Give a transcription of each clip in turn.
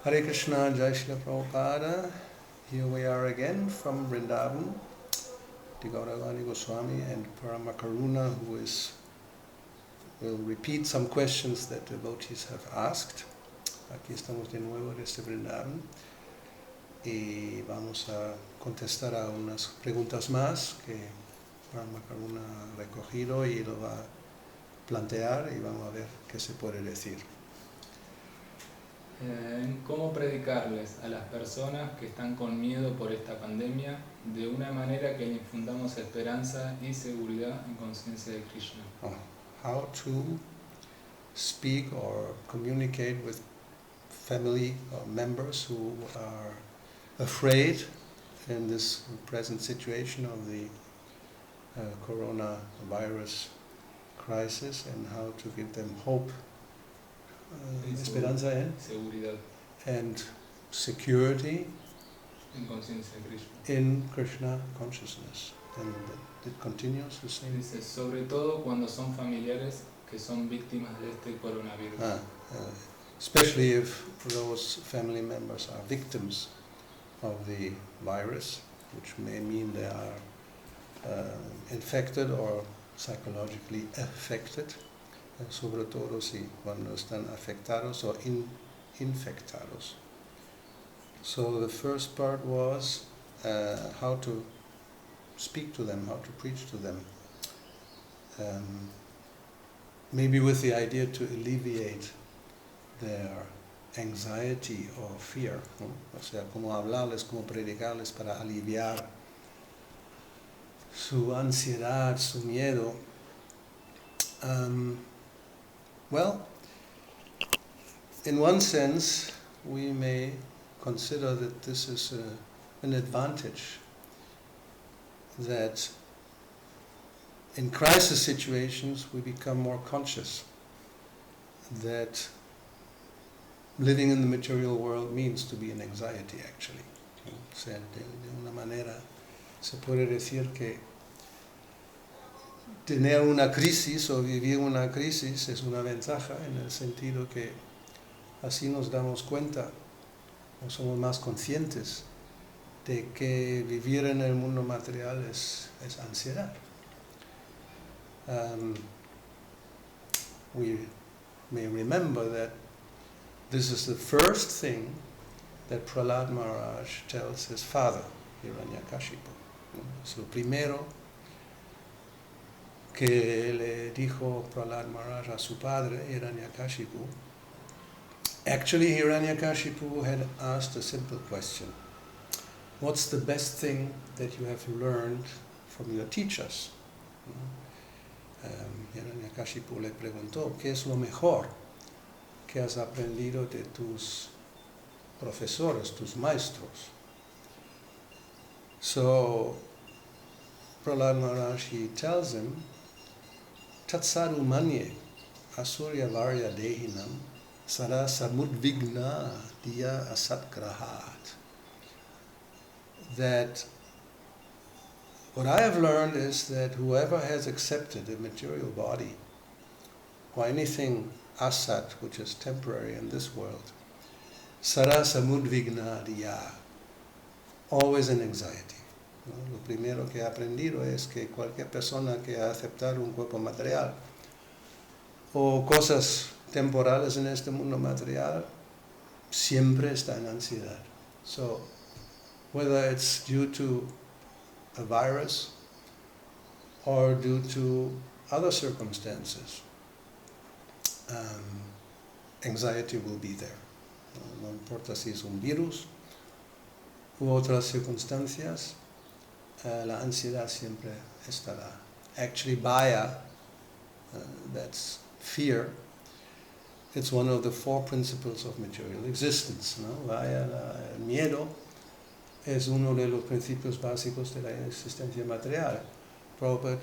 Hare Krishna, Jai Srila Prabhupada. Here we are again from Vrindavan, the Gauravani Goswami and Paramakaruna, who will repeat some questions that devotees have asked. Aquí estamos de nuevo desde Vrindavan y vamos a contestar a unas preguntas más que Paramakaruna ha recogido y lo va a plantear y vamos a ver qué se puede decir. ¿Cómo predicarles a las personas que están con miedo por esta pandemia de una manera que le infundamos esperanza y seguridad en conciencia de Krishna? How to speak or communicate with family or members who are afraid in this present situation of the coronavirus crisis, and how to give them hope, esperanza seguridad and security en conciencia de Krishna. In Krishna consciousness. And it continues the same. Dice, sobre todo cuando son familiares que son víctimas de este coronavirus. Especially if those family members are victims of the virus, which may mean they are infected or psychologically affected. Sobre todo si cuando están afectados o infectados. So the first part was how to speak to them, how to preach to them. Maybe with the idea to alleviate their anxiety or fear, ¿no? O sea, cómo hablarles, cómo predicarles para aliviar su ansiedad, su miedo. Well, in one sense, we may consider that this is an advantage, that in crisis situations we become more conscious that living in the material world means to be in anxiety, actually. O sea, de una manera se puede decir que tener una crisis o vivir una crisis es una ventaja, en el sentido que así nos damos cuenta o somos más conscientes de que vivir en el mundo material es ansiedad. We may remember that this is the first thing that Prahlad Maharaj tells his father, Hiranyakashipu. Es lo primero que le dijo Prahlad Maharaj a su padre, Hiranyakashipu. Actually, Hiranyakashipu had asked a simple question. What's the best thing that you have learned from your teachers? Hiranyakashipu le preguntó, ¿qué es lo mejor que has aprendido de tus profesores, tus maestros? So, Prahlad Maharaj, he tells him, Tatsaru manye asurya varya dehinam sara samudvigna diya asatgrahat. That what I have learned is that whoever has accepted a material body or anything asat, which is temporary in this world, sara samudvigna diya, always in anxiety. Lo primero que he aprendido es que cualquier persona que ha aceptado un cuerpo material o cosas temporales en este mundo material siempre está en ansiedad. So, whether it's due to a virus or due to other circumstances, anxiety will be there. No importa si es un virus u otras circunstancias, la ansiedad siempre estará. Actually, Bhaya, that's fear, it's one of the four principles of material existence, ¿no? Bhaya, el miedo, es uno de los principios básicos de la existencia material. Prabhupada,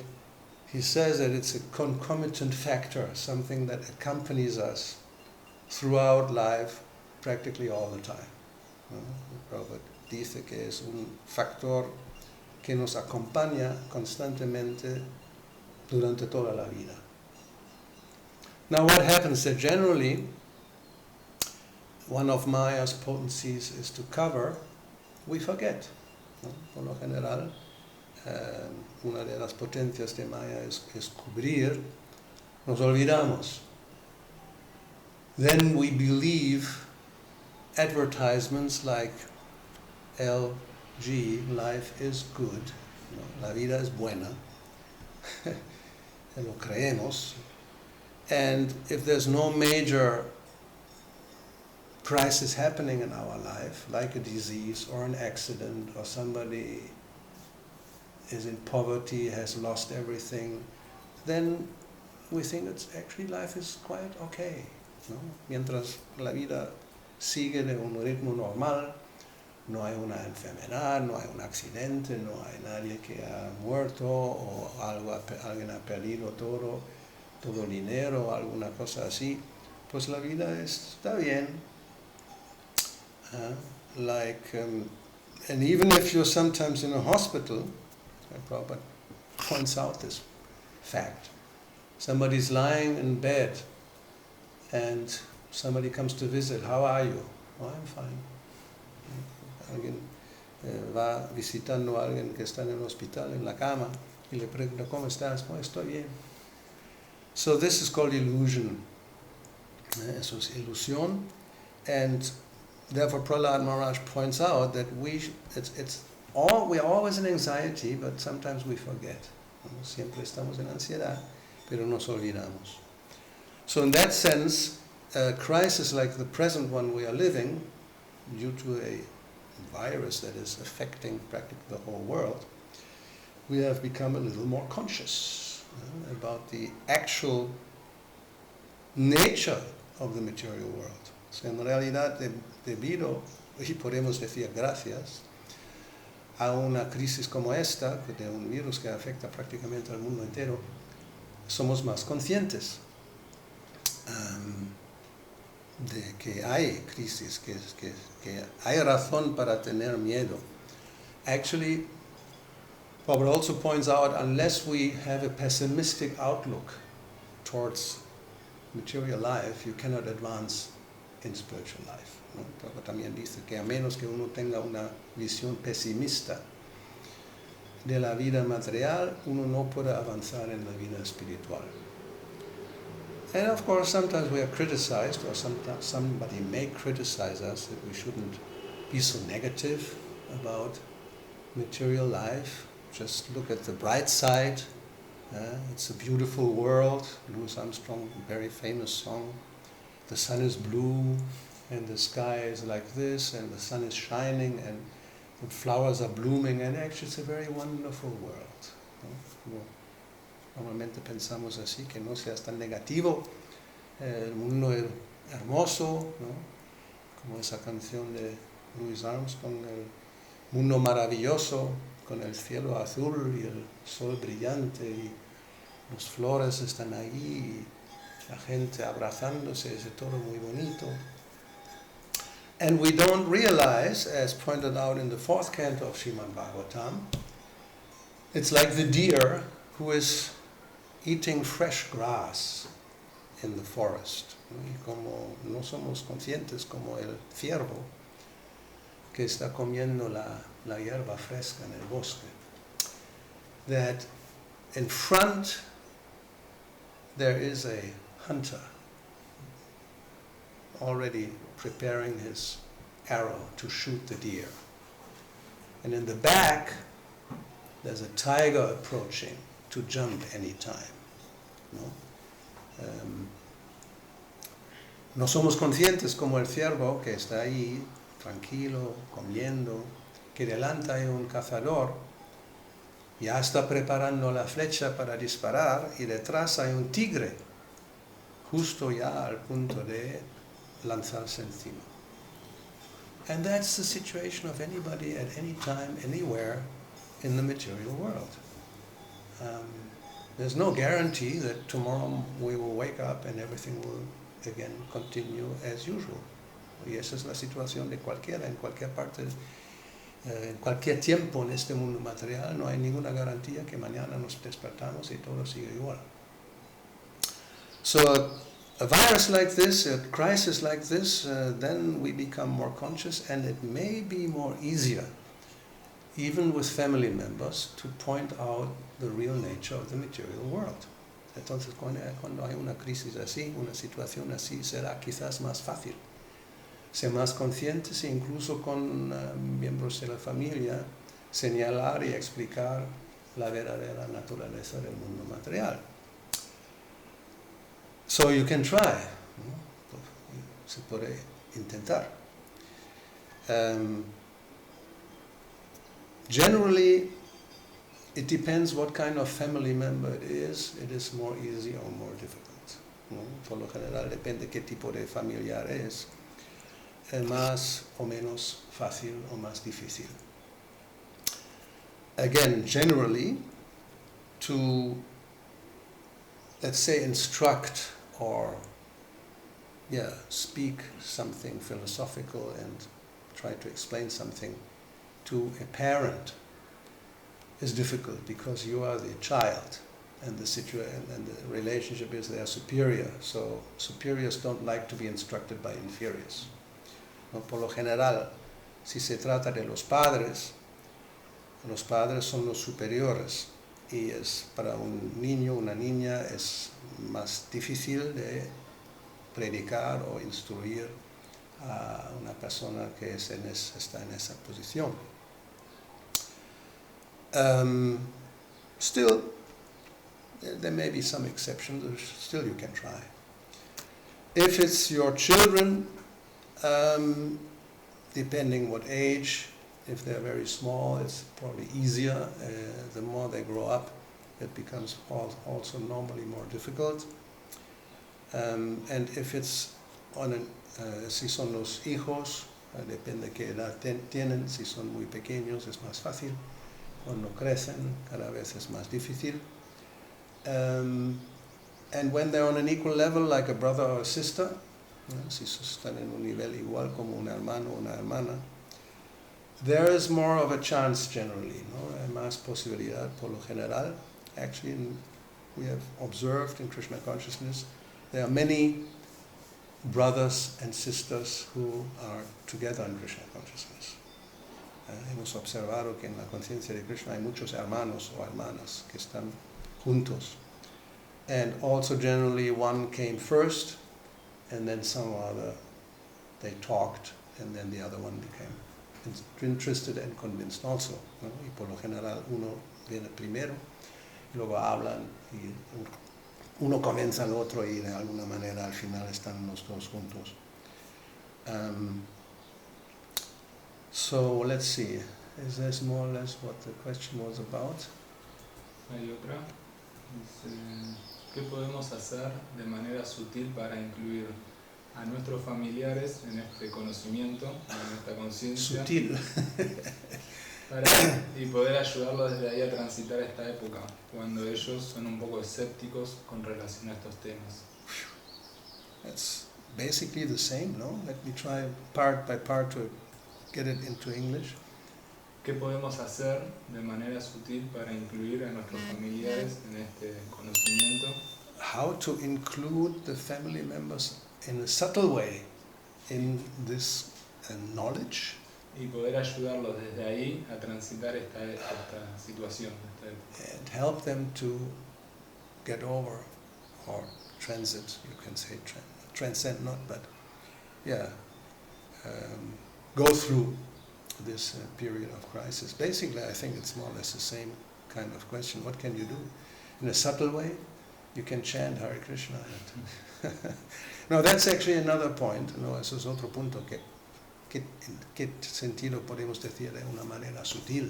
he says that it's a concomitant factor, something that accompanies us throughout life, practically all the time. Prabhupada dice que es un factor que nos acompaña constantemente durante toda la vida. Now what happens is that generally one of Maya's potencies is to cover, we forget, ¿no? Por lo general, una de las potencias de Maya es cubrir, nos olvidamos. Then we believe advertisements like LG, life is good, ¿no? La vida es buena, lo creemos, and if there's no major crisis happening in our life, like a disease or an accident, or somebody is in poverty, has lost everything, then we think it's actually life is quite okay, ¿no? Mientras la vida sigue de un ritmo normal, no hay una enfermedad, no hay un accidente, no hay nadie que ha muerto o alguien ha perdido todo dinero o alguna cosa así, pues la vida está bien. And even if you're sometimes in a hospital, Prabhupada points out this fact. Somebody's lying in bed and somebody comes to visit. How are you? Oh, I'm fine. Alguien va visitando a alguien que está en el hospital, en la cama, y le pregunta, ¿cómo estás? Oh, estoy bien. So this is called illusion. Eso es ilusión. And therefore Prahlad Maharaj points out that we're always in anxiety, but sometimes we forget. Siempre estamos en ansiedad, pero nos olvidamos. So in that sense, a crisis like the present one we are living, due to a virus that is affecting practically the whole world, we have become a little more conscious about the actual nature of the material world. So en realidad, debido, y podemos decir gracias, a una crisis como esta, de un virus que afecta prácticamente al mundo entero, somos más conscientes de que hay crisis, que hay razón para tener miedo. Actually, Prabhupada also points out, unless we have a pessimistic outlook towards material life, you cannot advance in spiritual life, ¿no? Prabhupada también dice que a menos que uno tenga una visión pesimista de la vida material, uno no puede avanzar en la vida espiritual. And of course, sometimes we are criticized, or somebody may criticize us that we shouldn't be so negative about material life. Just look at the bright side. It's a beautiful world. Louis Armstrong, very famous song. The sun is blue, and the sky is like this, and the sun is shining, and the flowers are blooming, and actually it's a very wonderful world. Normalmente pensamos así, que no seas tan negativo, el mundo es hermoso, ¿no? Como esa canción de Louis Armstrong, el mundo maravilloso, con el cielo azul y el sol brillante, y las flores están ahí, y la gente abrazándose, es todo muy bonito. And we don't realize, as pointed out in the 4th canto of Srimad Bhagavatam, it's like the deer who is eating fresh grass in the forest. Y como no somos conscientes, como el ciervo que está comiendo la hierba fresca en el bosque, that in front there is a hunter already preparing his arrow to shoot the deer. And in the back there's a tiger approaching to jump any time. No somos conscientes como el ciervo que está ahí tranquilo, comiendo, que delante hay un cazador, ya está preparando la flecha para disparar, y detrás hay un tigre justo ya al punto de lanzarse encima. And that's the situation of anybody at any time, anywhere in the material world. There's no guarantee that tomorrow we will wake up and everything will again continue as usual. Y esa es la situación de cualquiera, en cualquier parte, en cualquier tiempo en este mundo material. No hay ninguna garantía que mañana nos despertamos y todo sigue igual. So a virus like this, a crisis like this, then we become more conscious, and it may be more easier, even with family members, to point out the real nature of the material world. Entonces, cuando hay una crisis así, una situación así, será quizás más fácil ser más conscientes e incluso con miembros de la familia señalar y explicar la verdadera naturaleza del mundo material. So you can try, ¿no? Se puede intentar. Generally, it depends what kind of family member it is more easy or more difficult, ¿no? Por lo general depende qué tipo de familiar es más o menos fácil o más difícil. Again, generally, to, let's say, instruct or speak something philosophical and try to explain something to a parent is difficult, because you are the child and the situation and the relationship is their superior. So superiors don't like to be instructed by inferiors. No, por lo general, si se trata de los padres son los superiores, y es para un niño, una niña, es más difícil de predicar o instruir a una persona que está en esa posición. Still, there may be some exceptions, still you can try. If it's your children, depending what age, if they're very small, it's probably easier. The more they grow up, it becomes also normally more difficult. And if it's si son los hijos, depende qué edad tienen. Si son muy pequeños es más fácil. Cuando crecen, cada vez es más difícil. And when they're on an equal level, like a brother or a sister, si están en un nivel igual como un hermano o una hermana, there is more of a chance generally, no? Hay más posibilidad por lo general. Actually, we have observed in Krishna consciousness, there are many brothers and sisters who are together in Krishna consciousness. Hemos observado que en la conciencia de Krishna hay muchos hermanos o hermanas que están juntos. And also generally one came first, and then some other, they talked, and then the other one became interested and convinced also, ¿no? Y por lo general uno viene primero, y luego hablan, y uno comienza al otro, y de alguna manera al final están los dos juntos. So let's see, is this more or less what the question was about? Hay otra. Dice, ¿qué podemos hacer de manera sutil para incluir a nuestros familiares en este conocimiento, en esta conciencia? Sutil. Y poder ayudarlos desde ahí a transitar esta época, cuando ellos son un poco escépticos con relación a estos temas. That's basically the same, no? Let me try part by part to get it into English. ¿Qué podemos hacer de manera sutil para incluir a nuestros familiares en este conocimiento? How to include the family members in a subtle way in this knowledge. Y poder ayudarlos desde ahí a transitar esta situación. And help them to get over or transit, you can say transcend not, but go through this period of crisis. Basically, I think it's more or less the same kind of question. What can you do? In a subtle way, you can chant Hare Krishna. No, that's actually another point. No, eso es otro punto. ¿En qué sentido podemos decir de una manera sutil?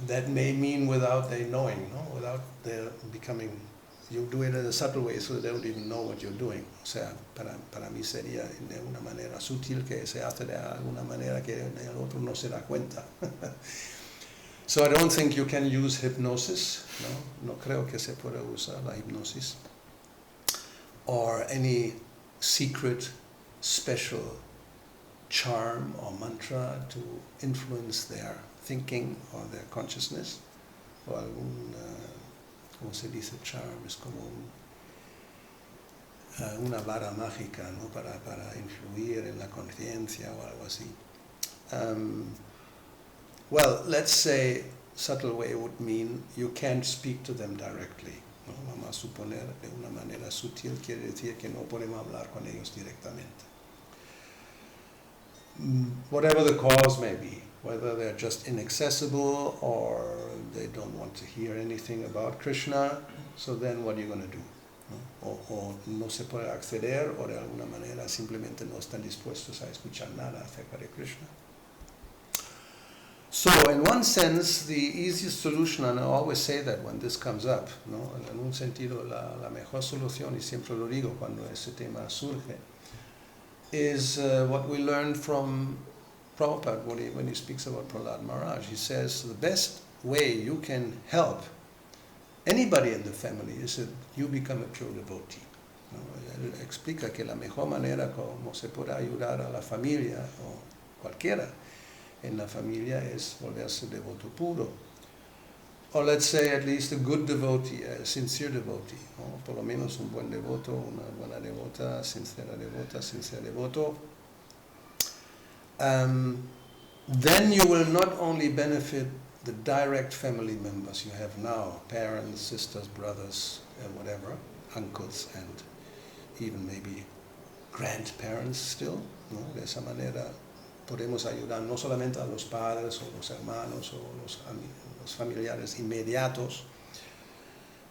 That may mean without their knowing, no? Without their becoming. You do it in a subtle way, so they don't even know what you're doing. O sea, para mí sería de una manera sutil, que se hace de alguna manera que el otro no se da cuenta. So I don't think you can use hypnosis. No creo que se pueda usar la hipnosis. Or any secret, special charm or mantra to influence their thinking or their consciousness. O algún, ¿cómo se dice charm? Es como una vara mágica, ¿no? para influir en la conciencia o algo así. Well, let's say subtle way would mean you can't speak to them directly, ¿no? Vamos a suponer de una manera sutil, quiere decir que no podemos hablar con ellos directamente. Whatever the cause may be, whether they're just inaccessible or they don't want to hear anything about Krishna, so then what are you going to do? ¿No? O no se puede acceder, o de alguna manera simplemente no están dispuestos a escuchar nada acerca de Krishna. So, in one sense, the easiest solution, and I always say that when this comes up, ¿no? En un sentido, la mejor solución, y siempre lo digo cuando ese tema surge, is what we learned from Prabhupada when he speaks about Prahlad Maharaj. He says the best way you can help anybody in the family is that you become a pure devotee. ¿No? Él explica que la mejor manera como se puede ayudar a la familia, o cualquiera en la familia, es volverse devoto puro. Or let's say at least a good devotee, a sincere devotee, ¿no? Por lo menos un buen devoto, una buena devota, sincero devoto. Then you will not only benefit the direct family members you have now, parents, sisters, brothers, whatever, uncles, and even maybe grandparents still, ¿no? De esa manera podemos ayudar no solamente a los padres o los hermanos o los familiares inmediatos,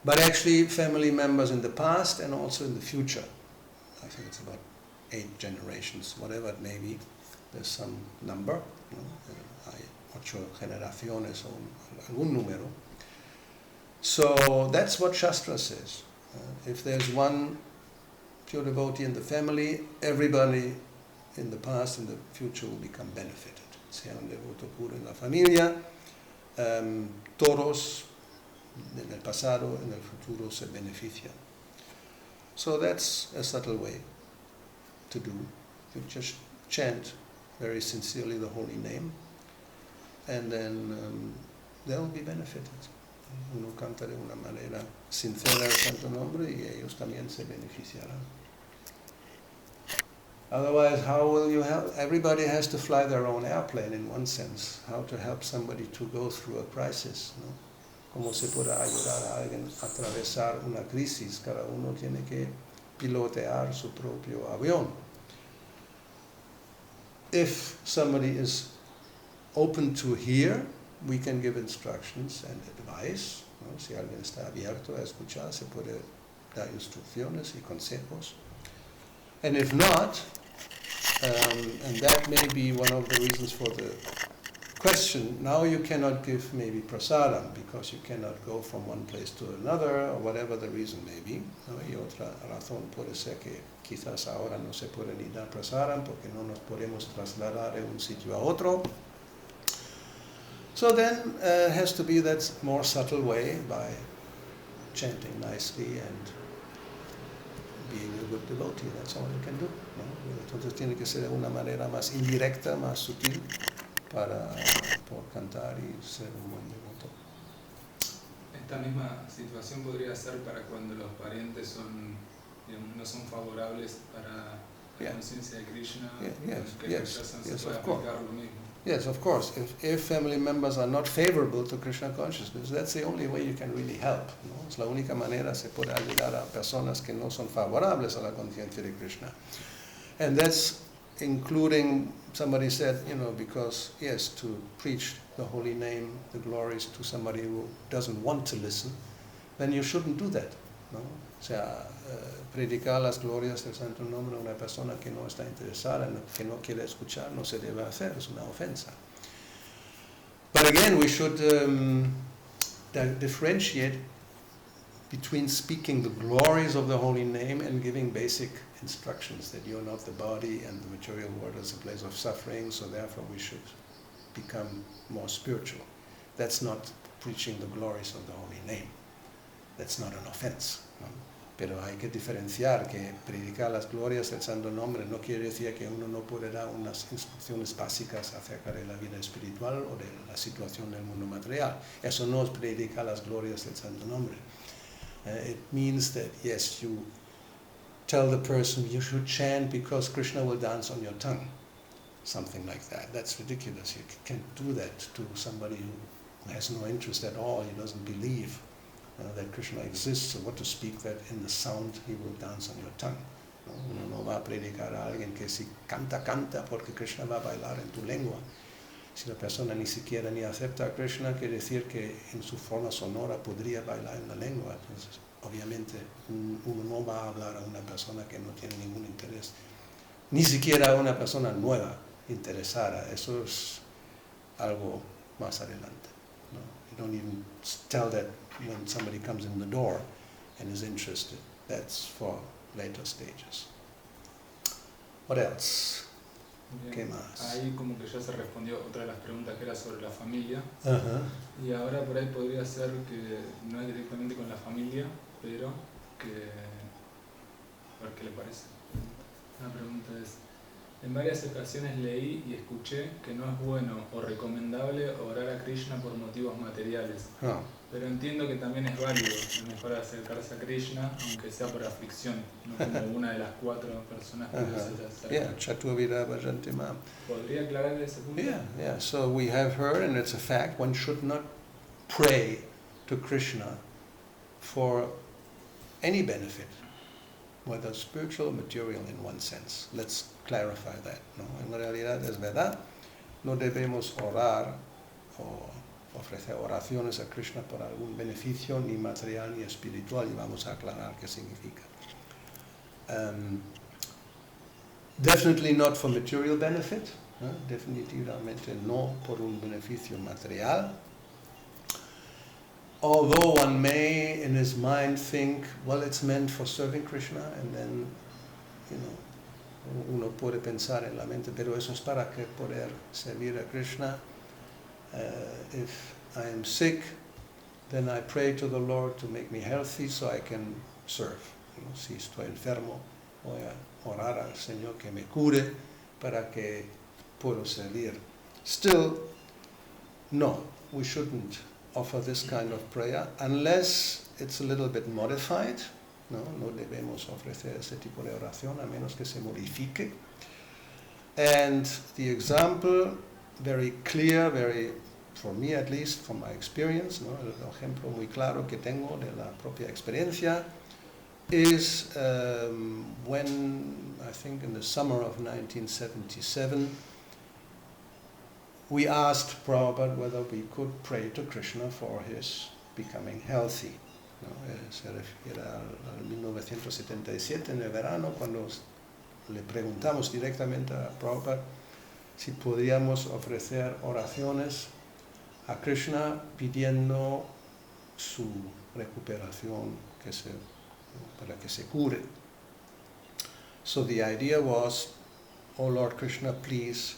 but actually family members in the past and also in the future. I think it's about 8 generations, whatever it may be. There's some number, ¿no? Hay 8 generaciones o algún número. So that's what Shastra says. If there's one pure devotee in the family, everybody in the past and the future will become benefited. Sea un devoto puro en la familia, todos en el pasado, en el futuro se benefician. So that's a subtle way to do. You just chant very sincerely the holy name, and then they'll be benefited. Uno canta de una manera sincera el santo nombre y ellos también se beneficiarán. Otherwise, how will you help? Everybody has to fly their own airplane in one sense. How to help somebody to go through a crisis, ¿no? Cómo se puede ayudar a alguien a atravesar una crisis. Cada uno tiene que pilotear su propio avión. If somebody is open to hear, we can give instructions and advice, ¿no? Si alguien está abierto a escuchar, se puede dar instrucciones y consejos. And if not, and that may be one of the reasons for the question, now you cannot give maybe prasadam because you cannot go from one place to another, or whatever the reason may be, ¿no? Y otra razón puede ser que quizás ahora no se puede ni dar prasadam porque no nos podemos trasladar de un sitio a otro. So then it has to be that more subtle way by chanting nicely and being a good devotee. That's all you can do, ¿no? Entonces tiene que ser de una manera más indirecta, más sutil, por cantar y ser un buen devoto. Esta misma situación podría ser para cuando los parientes son, digamos, no son favorables para la conciencia de Krishna, Yes, of course. Yes, of course. If family members are not favorable to Krishna consciousness, that's the only way you can really help, ¿no? Es la única manera se puede ayudar a personas que no son favorables a la conciencia de Krishna. And that's including, somebody said, because, yes, to preach the holy name, the glories to somebody who doesn't want to listen, then you shouldn't do that, ¿no? O sea, predicar las glorias del santo nombre a una persona que no está interesada, que no quiere escuchar, no se debe hacer, es una ofensa. But again, we should differentiate between speaking the glories of the holy name and giving basic instructions that you're not the body and the material world is a place of suffering, so therefore we should become more spiritual. That's not preaching the glories of the holy name. That's not an offense, ¿no? Pero hay que diferenciar que predicar las glorias del santo nombre no quiere decir que uno no puede dar unas instrucciones básicas acerca de la vida espiritual o de la situación del mundo material. Eso no es predicar las glorias del santo nombre. It means that, yes, you tell the person you should chant because Krishna will dance on your tongue. Something like that. That's ridiculous. You can't do that to somebody who has no interest at all. He doesn't believe that Krishna exists. So what to speak that in the sound he will dance on your tongue. Uno no va a predicar a alguien que si canta, canta porque Krishna va a bailar en tu lengua. Si la persona ni siquiera ni acepta a Krishna, quiere decir que en su forma sonora podría bailar en la lengua. Entonces, obviamente, uno no va a hablar a una persona que no tiene ningún interés, ni siquiera a una persona nueva interesada. Eso es algo más adelante. No? You don't even tell that when somebody comes in the door and is interested. That's for later stages. What else? Bien. ¿Qué más? Ahí como que ya se respondió otra de las preguntas que era sobre la familia. Uh-huh. Y ahora por ahí podría ser que no es directamente con la familia, pero que... A ver qué le parece. La pregunta es, en varias ocasiones leí y escuché que no es bueno o recomendable orar a Krishna por motivos materiales. Oh. Pero entiendo que también es válido, es mejor acercarse a Krishna, aunque sea por aflicción, no como una de las 4 personas que se acercan. Yeah, Chaturvida Bhajanti Mam. ¿Podría aclarar ese punto? Yeah. So we have heard, and it's a fact, one should not pray to Krishna for any benefit, whether spiritual or material in one sense. Let's clarify that. ¿No? En realidad es verdad, no debemos orar o ofrecer oraciones a Krishna por algún beneficio ni material ni espiritual, y vamos a aclarar qué significa. Definitely not for material benefit, definitivamente no por un beneficio material. Although one may in his mind think, well, it's meant for serving Krishna, and then, uno puede pensar en la mente, pero eso es para que poder servir a Krishna. If I am sick, then I pray to the Lord to make me healthy so I can serve. Si estoy enfermo, voy a orar al Señor que me cure para que pueda servir. Still, no, we shouldn't offer this kind of prayer unless it's a little bit modified. No debemos ofrecer ese tipo de oración a menos que se modifique. And the example, very clear, for me at least, from my experience, el ejemplo muy claro que tengo de la propia experiencia, is when, I think in the summer of 1977, we asked Prabhupada whether we could pray to Krishna for his becoming healthy. Se refiere al 1977, en el verano, cuando le preguntamos directamente a Prabhupada si podíamos ofrecer oraciones a Krishna pidiendo su recuperación para que se cure. So the idea was, oh Lord Krishna, please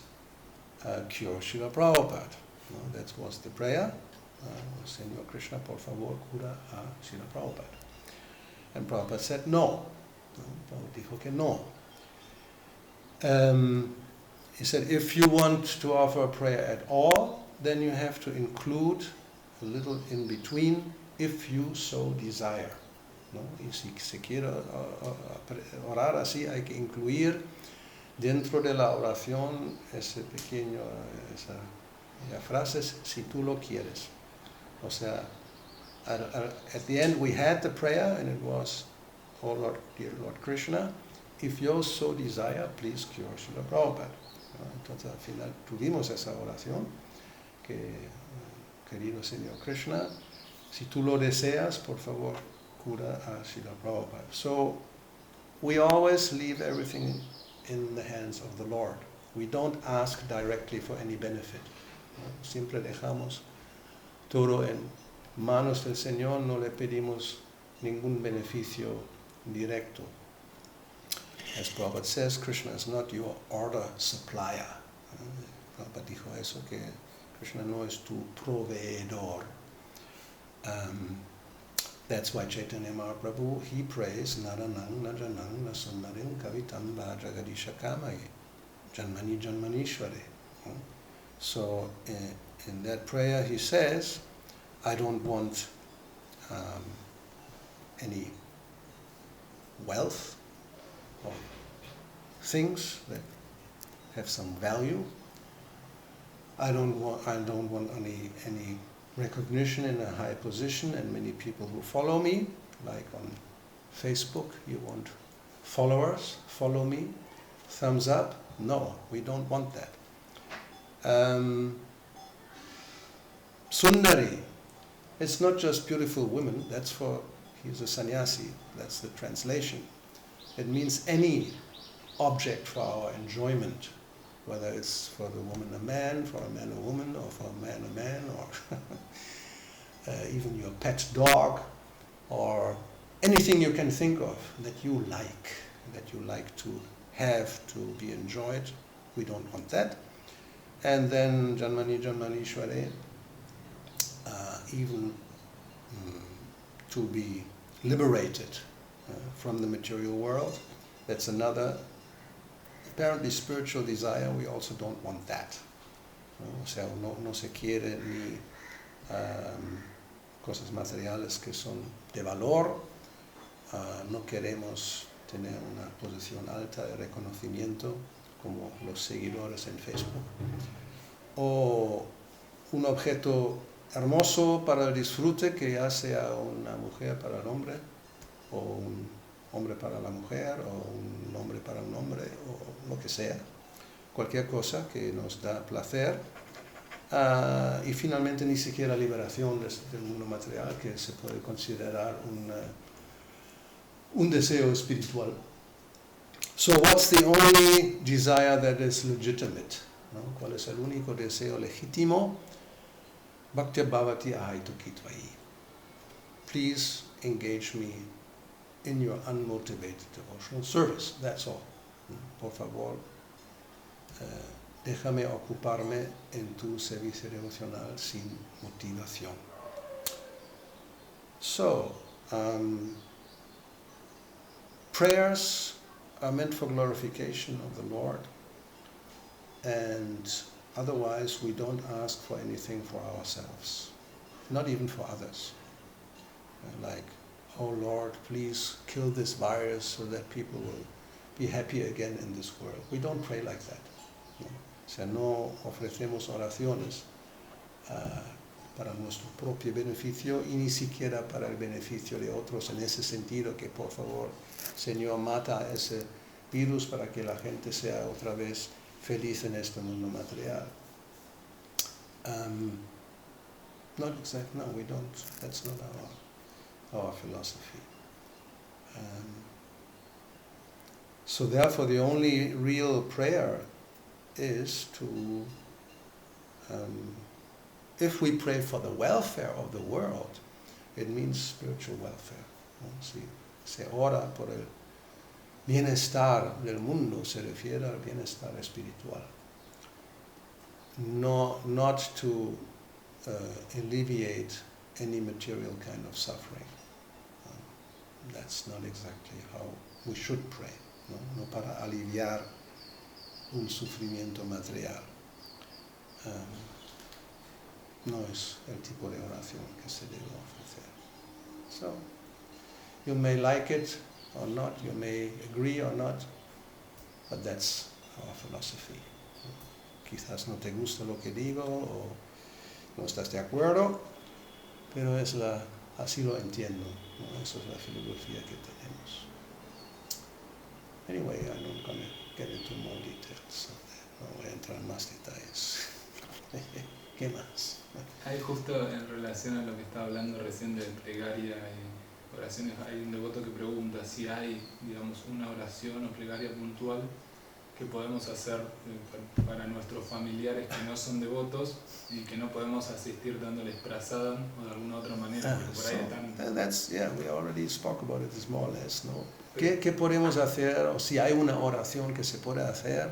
cure Srila Prabhupada. That was the prayer. Señor Krishna, por favor, cura a Srila Prabhupada. And Prabhupada said no. Prabhupada dijo que no. He said, if you want to offer a prayer at all, then you have to include a little in between, if you so desire. ¿No? Y si se quiere orar así, hay que incluir dentro de la oración esa frase, si tú lo quieres. O sea, at the end we had the prayer, and it was, oh Lord, dear Lord Krishna, if you so desire, please cure Srila Prabhupada. Entonces al final tuvimos esa oración, que querido Señor Krishna, si tú lo deseas, por favor, cura a Srila Prabhupada. So we always leave everything in the hands of the Lord. We don't ask directly for any benefit. Siempre dejamos todo en manos del Señor, no le pedimos ningún beneficio directo. As Prabhupada says, Krishna is not your order supplier. Prabhupada dijo eso, que Krishna no es tu proveedor. That's why Chaitanya Mahaprabhu, he prays, Naranang, Najanang, Nasundarim, Kavitam, Jagadisha Kamai, Janmani Janmanishwari. So in that prayer he says, I don't want any wealth, of things that have some value. I don't want any recognition in a high position, and many people who follow me, like on Facebook, you want followers, follow me, thumbs up. No, we don't want that. Sundari, it's not just beautiful women, he's a sannyasi, that's the translation. It means any object for our enjoyment, whether it's for the woman a man, for a man a woman, or for a man, or even your pet dog, or anything you can think of that you like to have, to be enjoyed. We don't want that. And then Janmani Shware, even to be liberated from the material world. That's another apparently spiritual desire. We also don't want that. O sea, no se quiere ni cosas materiales que son de valor. No queremos tener una posición alta de reconocimiento como los seguidores en Facebook. O un objeto hermoso para el disfrute, que ya sea una mujer para el hombre, o un hombre para la mujer, o un hombre para un hombre, o lo que sea. Cualquier cosa que nos da placer. Y finalmente ni siquiera liberación del mundo material, que se puede considerar un deseo espiritual. So what's the only desire that is legitimate? ¿No? ¿Cuál es el único deseo legítimo? Bhakti bhavati ahaitu kitvai. Please engage me in your unmotivated devotional service. That's all. Por favor, déjame ocuparme en tu servicio devocional sin motivación. So, prayers are meant for glorification of the Lord, and otherwise we don't ask for anything for ourselves, not even for others. Like, oh Lord, please kill this virus so that people will be happy again in this world. We don't pray like that. No. O sea, no ofrecemos oraciones para nuestro propio beneficio y ni siquiera para el beneficio de otros, en ese sentido que, por favor, Señor, mata ese virus para que la gente sea otra vez feliz en este mundo material. Not exact, no, we don't. That's not our philosophy. So therefore the only real prayer is to, if we pray for the welfare of the world, it means spiritual welfare. ¿No? Si se ora por el bienestar del mundo, se refiere al bienestar espiritual. No, not to alleviate any material kind of suffering. That's not exactly how we should pray. No para aliviar un sufrimiento material. No es el tipo de oración que se debe ofrecer. So, you may like it or not, you may agree or not, but that's our philosophy. Quizás no te gusta lo que digo o no estás de acuerdo, pero así lo entiendo, ¿no? Esa es la filosofía que tenemos. Anyway, I'm not going to get into more details. No voy a entrar en más detalles. ¿Qué más? Ahí justo en relación a lo que estaba hablando recién de plegaria y oraciones, hay un devoto que pregunta si hay, digamos, una oración o plegaria puntual que podemos hacer para nuestros familiares que no son devotos y que no podemos asistir dándoles prasadam o de alguna otra manera, porque por ahí están... That's, yeah, we already spoke about it, more or less, ¿no? ¿Qué podemos hacer, o si hay una oración que se puede hacer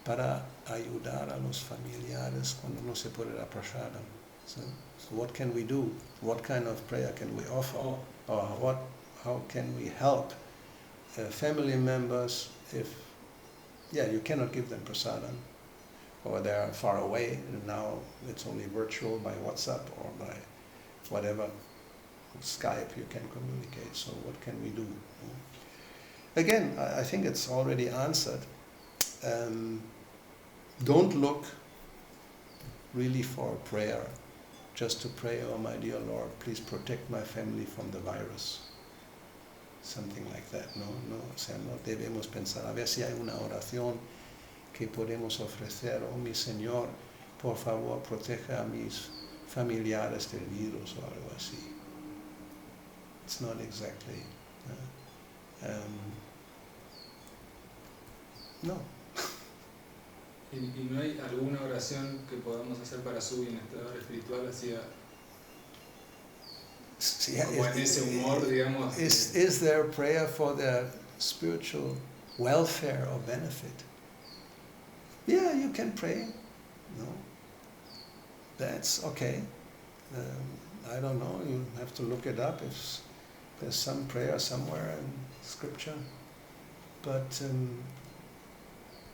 para ayudar a los familiares cuando no se puede dar prasadam? So what can we do? What kind of prayer can we offer? Or how can we help family members if, you cannot give them prasadam, or they are far away, and now it's only virtual by WhatsApp or by whatever, Skype you can communicate, so what can we do? again, I think it's already answered. Don't look really for a prayer, just to pray, oh my dear Lord, please protect my family from the virus. Something like that, no, o sea, no debemos pensar, a ver si hay una oración que podemos ofrecer, oh mi Señor, por favor, proteja a mis familiares del virus o algo así. It's not exactly, no. ¿Y no hay alguna oración que podamos hacer para su bienestar espiritual hacia como en ese humor, digamos? Is there a prayer for their spiritual welfare or benefit? Yeah, you can pray. No, that's okay. I don't know. You have to look it up if there's some prayer somewhere in Scripture. But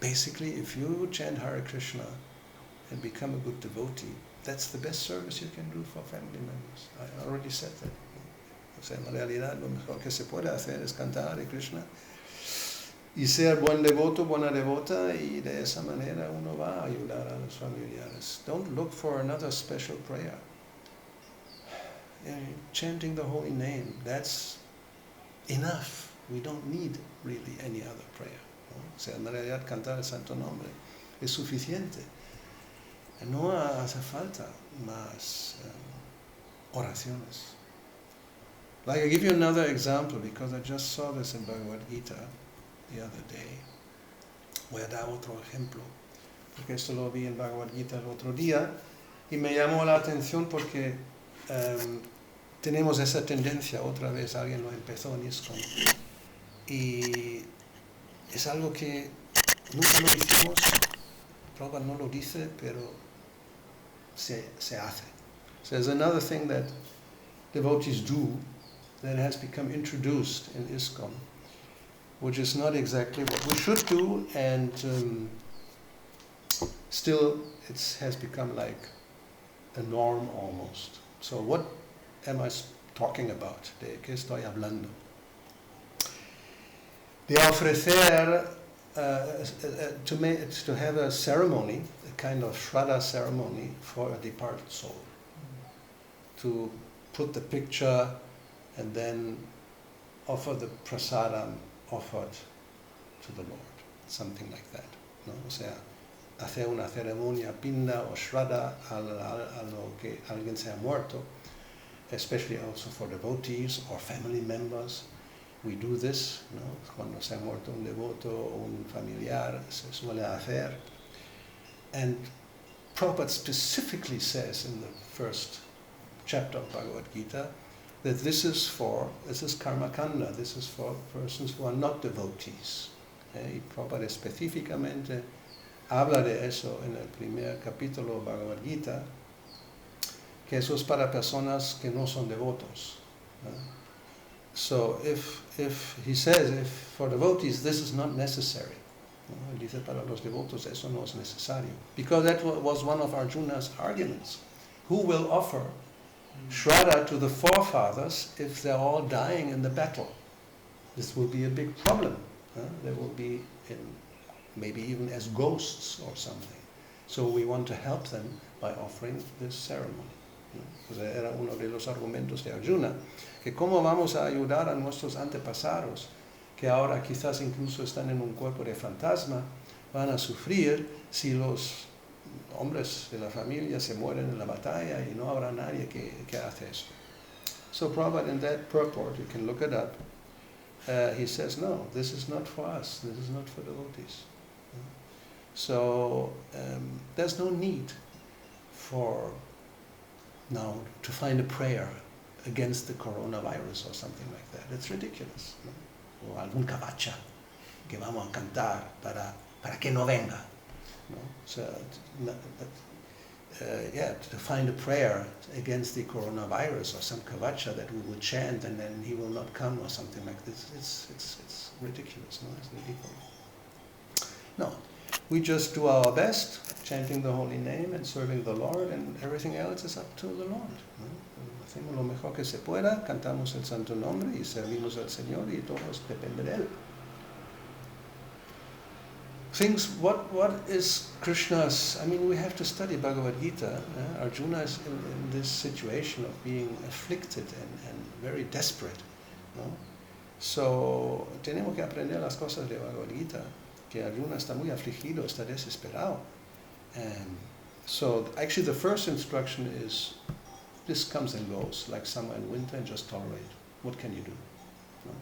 basically, if you chant Hare Krishna and become a good devotee, that's the best service you can do for family members. I already said that. O sea, en realidad lo mejor que se puede hacer es cantar Hare Krishna y ser buen devoto, buena devota, y de esa manera uno va a ayudar a los familiares. Don't look for another special prayer. Chanting the holy name, that's enough. We don't need really any other prayer. ¿No? O sea, en realidad cantar el santo nombre es suficiente. No hace falta más oraciones. Like, I give you another example because I just saw this in Bhagavad Gita the other day. Voy a dar otro ejemplo, porque esto lo vi en Bhagavad Gita el otro día y me llamó la atención porque tenemos esa tendencia, otra vez alguien lo empezó en ISKCON, y es algo que nunca lo hicimos, Prabhupada no lo dice, pero se hace. So there's another thing that devotees do that has become introduced in ISKCON, which is not exactly what we should do, and still it has become like a norm almost. So what am I talking about? ¿De qué estoy hablando? De ofrecer, to have a ceremony, a kind of Shraddha ceremony for a departed soul. To put the picture and then offer the prasadam offered to the Lord, something like that. ¿No? O sea, hacer una ceremonia pinda o shraddha a lo que alguien se ha muerto, especially also for devotees or family members. We do this, ¿no? Cuando se ha muerto un devoto o un familiar, se suele hacer. And Prabhupada specifically says in the first chapter of Bhagavad Gita that this is karma kanda, this is for persons who are not devotees. Y Prabhupada específicamente habla de eso en el primer capítulo de Bhagavad Gita, que eso es para personas que no son devotos. So if he says, if for devotees this is not necessary, él dice para los devotos eso no es necesario, because that was one of Arjuna's arguments. Who will offer Shraddha to the forefathers if they're all dying in the battle? This will be a big problem. They will be maybe even as ghosts or something. So we want to help them by offering this ceremony. Era uno de los argumentos de Arjuna, que cómo vamos a ayudar a nuestros antepasados, que ahora quizás incluso están en un cuerpo de fantasma, van a sufrir si los hombres de la familia se mueren en la batalla y no habrá nadie que hace esto. So Prabhupada, in that purport, you can look it up, he says, no, this is not for us, this is not for devotees. So there's no need for now to find a prayer against the coronavirus or something like that. It's ridiculous. ¿No? O algún kavacha que vamos a cantar para que no venga. No? So, to find a prayer against the coronavirus or some kavacha that we would chant and then he will not come or something like this, it's ridiculous. No? It's ridiculous. No, we just do our best, chanting the holy name and serving the Lord, and everything else is up to the Lord. ¿No? Hacemos lo mejor que se pueda, cantamos el santo nombre y servimos al Señor y todo depende de Él. things, what is Krishna's, I mean, we have to study Bhagavad Gita. Arjuna is in this situation of being afflicted and very desperate. ¿No? So, tenemos que aprender las cosas de Bhagavad Gita, que Arjuna está muy afligido, está desesperado. So, actually the first instruction is, this comes and goes, like summer and winter, and just tolerate. What can you do? ¿No?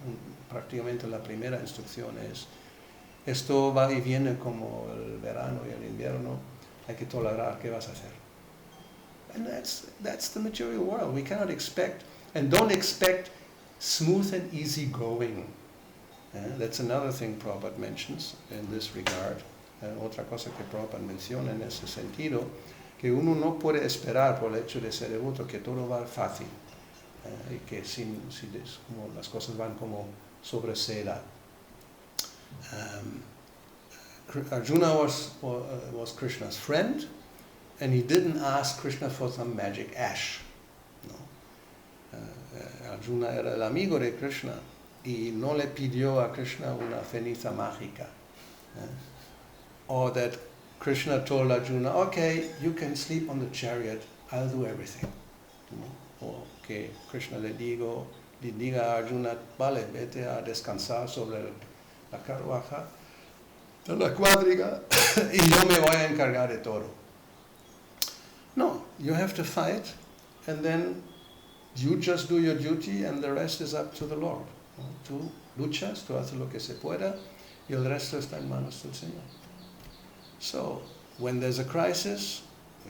Prácticamente la primera instrucción es, esto va y viene como el verano y el invierno, hay que tolerar, ¿qué vas a hacer? And that's the material world. We cannot expect, and don't expect smooth and easy going. That's another thing Prabhupada mentions in this regard. Otra cosa que Prabhupada menciona en ese sentido, que uno no puede esperar por el hecho de ser devoto que todo va fácil, y que como las cosas van como sobre seda. Arjuna was Krishna's friend, and he didn't ask Krishna for some magic ash. No. Arjuna era el amigo de Krishna y no le pidió a Krishna una ceniza mágica. Or that Krishna told Arjuna, okay, you can sleep on the chariot, I'll do everything. No. O que Krishna le diga a Arjuna, vale, vete a descansar sobre la carruaja de la cuadriga y yo me voy a encargar de todo. No, you have to fight, and then you just do your duty and the rest is up to the Lord. ¿No? Tú luchas, tú haces lo que se pueda y el resto está en manos del Señor. So, when there's a crisis,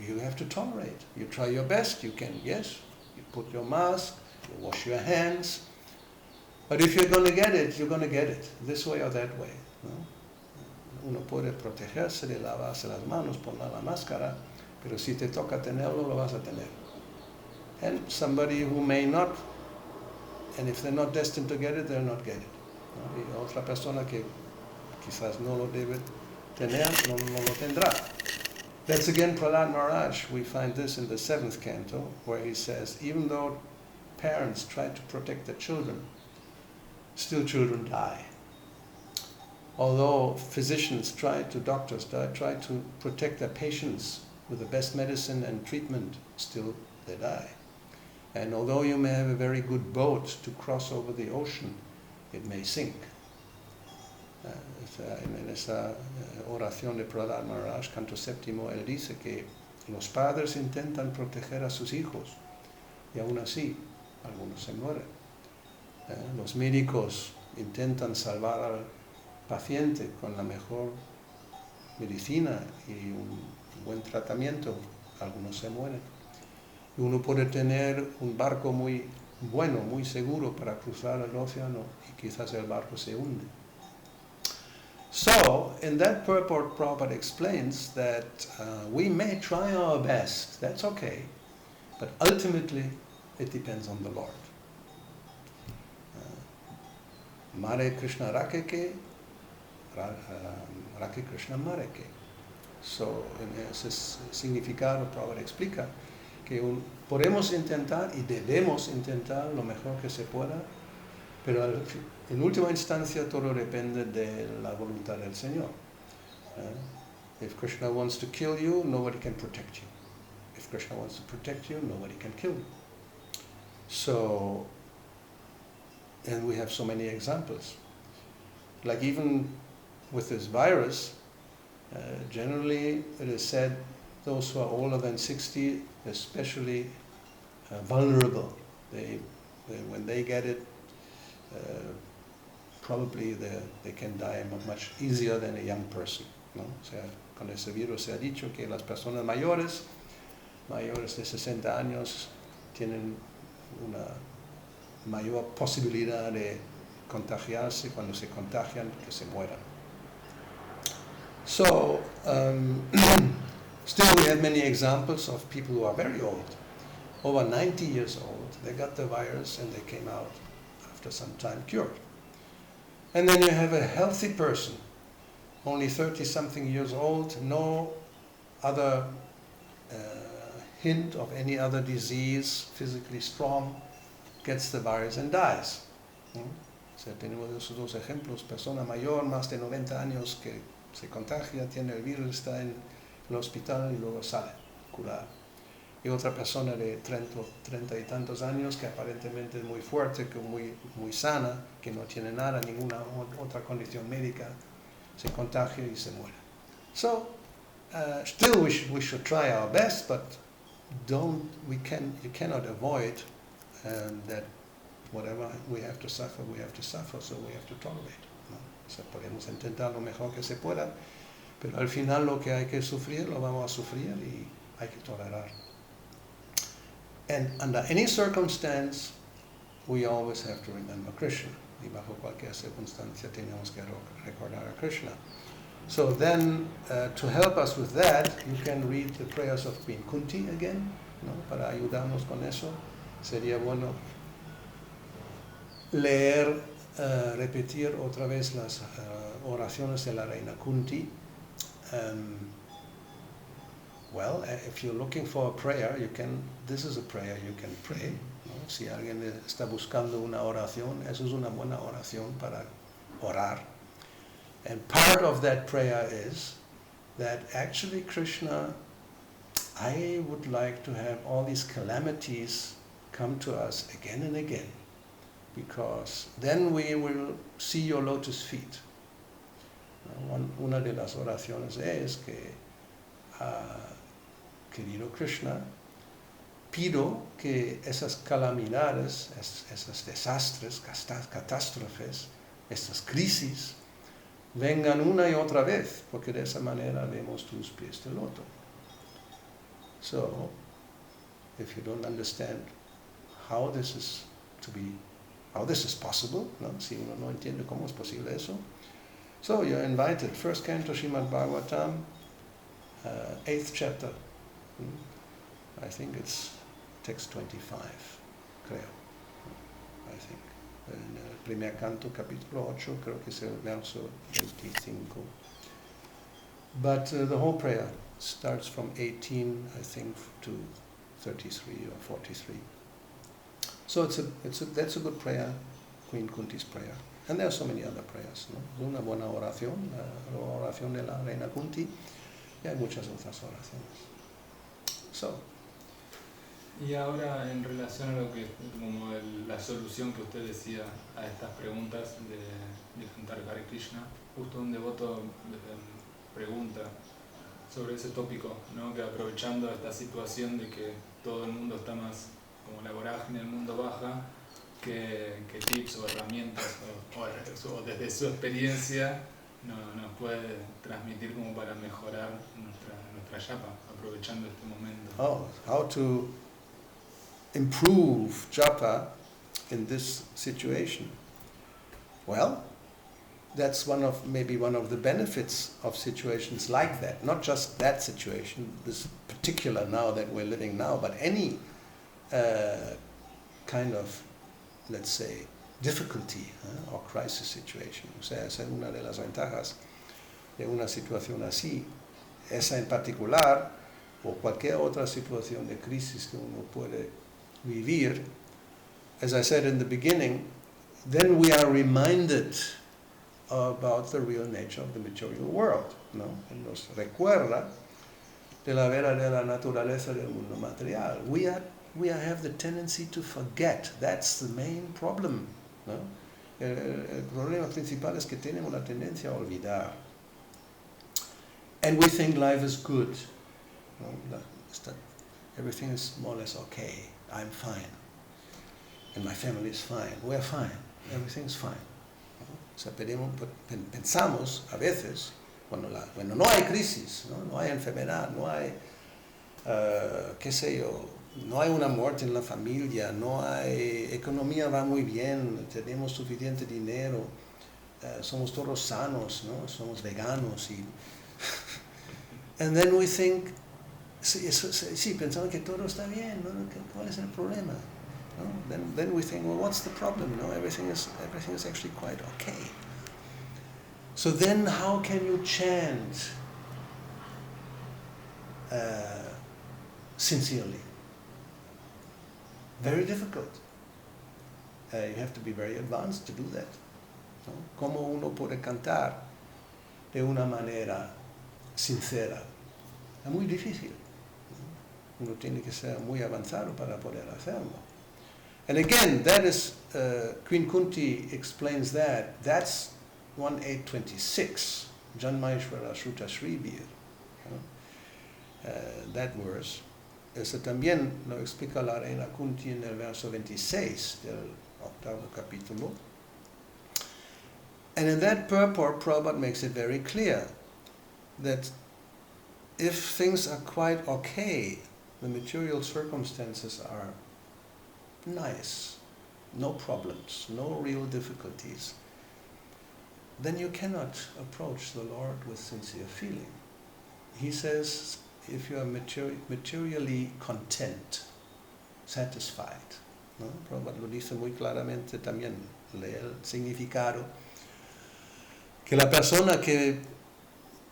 you have to tolerate. You try your best, you can, yes, you put your mask, you wash your hands, but if you're going to get it, you're going to get it, this way or that way. ¿No? Uno puede protegerse de lavarse las manos, poner la máscara, pero si te toca tenerlo, lo vas a tener. And somebody who may not, and if they're not destined to get it, they'll not get it. ¿No? Y otra persona que quizás no lo debe tener, no lo tendrá. That's again Prahlad Maharaj. We find this in the 7th canto, where he says, even though parents try to protect their children, still children die. Although physicians doctors try to protect their patients with the best medicine and treatment, still they die. And although you may have a very good boat to cross over the ocean, it may sink. En esa oración de Prahlad Maharaj, canto 7º, él dice que los padres intentan proteger a sus hijos y aún así algunos se mueren. Los médicos intentan salvar al paciente con la mejor medicina y un buen tratamiento, algunos se mueren. Y uno puede tener un barco muy bueno, muy seguro para cruzar el océano y quizás el barco se hunde. So, in that purport, Prabhupada explains that we may try our best, that's okay, but ultimately it depends on the Lord. Mare Krishna Rakeke, Rake Krishna Mareke. So, en ese significado, Prabhupada explica que podemos intentar y debemos intentar lo mejor que se pueda, pero en última instancia todo depende de la voluntad del Señor. If Krishna wants to kill you, nobody can protect you. If Krishna wants to protect you, nobody can kill you. So, and we have so many examples. Like even with this virus, generally it is said those who are older than 60, especially vulnerable. When they get it, probably they can die much easier than a young person. ¿No? O sea, con ese virus se ha dicho que las personas mayores de 60 años, tienen una mayor posibilidad de contagiarse, cuando se contagian, que se mueran. So, still we have many examples of people who are very old, over 90 years old. They got the virus and they came out after some time cured. And then you have a healthy person, only 30-something years old, no other hint of any other disease, physically strong, gets the virus and dies. O sea, tenemos esos dos ejemplos, persona mayor, más de 90 años, que se contagia, tiene el virus, está en el hospital y luego sale curado. Y otra persona de 30 y tantos años que aparentemente es muy fuerte, que muy sana, que no tiene nada, ninguna otra condición médica, se contagia y se muere. So, still we should try our best, but you cannot avoid that whatever we have to suffer, so we have to tolerate. ¿No? O sea, podemos intentar lo mejor que se pueda, pero al final lo que hay que sufrir, lo vamos a sufrir y hay que tolerar. And under any circumstance, we always have to remember Krishna. Y bajo cualquier circunstancia tenemos que recordar a Krishna. So then, to help us with that, you can read the prayers of Queen Kunti again, ¿no? Para ayudarnos con eso. Sería bueno leer, repetir otra vez las oraciones de la reina Kunti. Well, if you're looking for a prayer, this is a prayer you can pray. ¿No? Si alguien está buscando una oración, eso es una buena oración para orar. And part of that prayer is that actually Krishna, I would like to have all these calamities come to us again and again, because then we will see your lotus feet. Una de las oraciones es que querido Krishna, pido que esas calamidades, esos desastres, catástrofes, estas crisis, vengan una y otra vez, porque de esa manera vemos tus pies de loto. So, if you don't understand how this is possible, ¿no? Si uno no entiende cómo es posible eso, so you're invited. First canto Srimad Bhagavatam, 8th chapter. I think it's text 25, creo. I think. En el primer canto, capítulo 8, creo que es el verso 25. But the whole prayer starts from 18, I think, to 33 or 43. So that's a good prayer, Queen Kunti's prayer. And there are so many other prayers, ¿no? Una buena oración, la oración de la reina Kunti, y hay muchas otras oraciones. So. Y ahora en relación a lo que como la solución que usted decía a estas preguntas de cantar Hare Krishna, justo un devoto pregunta sobre ese tópico, ¿no? Que aprovechando esta situación de que todo el mundo está más como la vorágine del mundo baja, que tips o herramientas o desde su experiencia nos puede transmitir como para mejorar nuestra yapa, aprovechando este momento. Oh, how to improve japa in this situation? Well, that's maybe one of the benefits of situations like that. Not just that situation, this particular now that we're living now, but any kind of, let's say, difficulty or crisis situation. O sea, esa es una de las ventajas de una situación así. Esa en particular, o cualquier otra situación de crisis que uno puede vivir, as I said in the beginning, then we are reminded about the real nature of the material world, ¿no? Nos recuerda de la verdadera naturaleza del mundo material. We have the tendency to forget. That's the main problem, ¿no? El problema principal es que tenemos la tendencia a olvidar. And we think life is good. ¿No? Everything is more or less okay. I'm fine. And my family is fine. We're fine. Everything is fine. O sea, pensamos a veces, cuando no hay crisis, no hay enfermedad, no hay, qué sé yo, no hay una muerte en la familia, no hay, economía va muy bien, tenemos suficiente dinero, somos todos sanos, ¿no? Somos veganos y and then we think, sí, pensamos que todo está bien, ¿no? ¿Cuál es el problema? ¿No? Then we think, well, what's the problem? No, everything is actually quite okay. So then, how can you chant sincerely? Very difficult. You have to be very advanced to do that. ¿No? ¿Cómo uno puede cantar de una manera sincera. Es muy difícil. Uno tiene que ser muy avanzado para poder hacerlo. And again, that is, Queen Kunti explains that. That's 1826, Janmaishvara Sruta Shribir. That verse. Eso también lo explica la reina Kunti en el verso 26 del 8º capítulo. And in that purport, Prabhupada makes it very clear that if things are quite okay, the material circumstances are nice, no problems, no real difficulties, then you cannot approach the Lord with sincere feeling. He says, if you are materially content, satisfied, ¿no? Prabhupada lo dice muy claramente también, lee el significado, que la persona que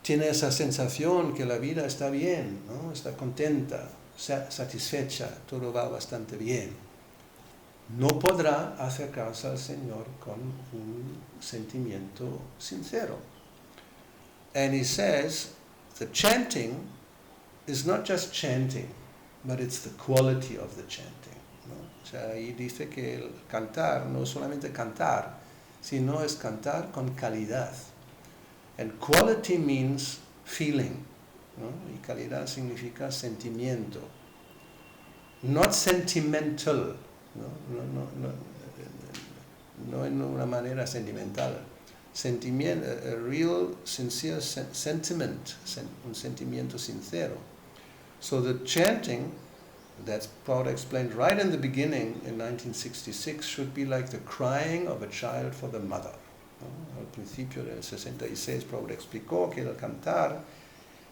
tiene esa sensación que la vida está bien, ¿no? Está contenta, satisfecha, todo va bastante bien, no podrá acercarse al Señor con un sentimiento sincero. And he says, the chanting is not just chanting, but it's the quality of the chanting, ¿no? O sea, ahí dice que el cantar no es solamente cantar, sino es cantar con calidad. And quality means feeling, ¿no? Y calidad significa sentimiento. Not sentimental, no en una manera sentimental. Sentimiento, a real, sincere sentiment, un sentimiento sincero. So the chanting, that's Prabhupada explained right in the beginning in 1966, should be like the crying of a child for the mother. ¿No? Al principio del 66, Prabhupada explicó que el cantar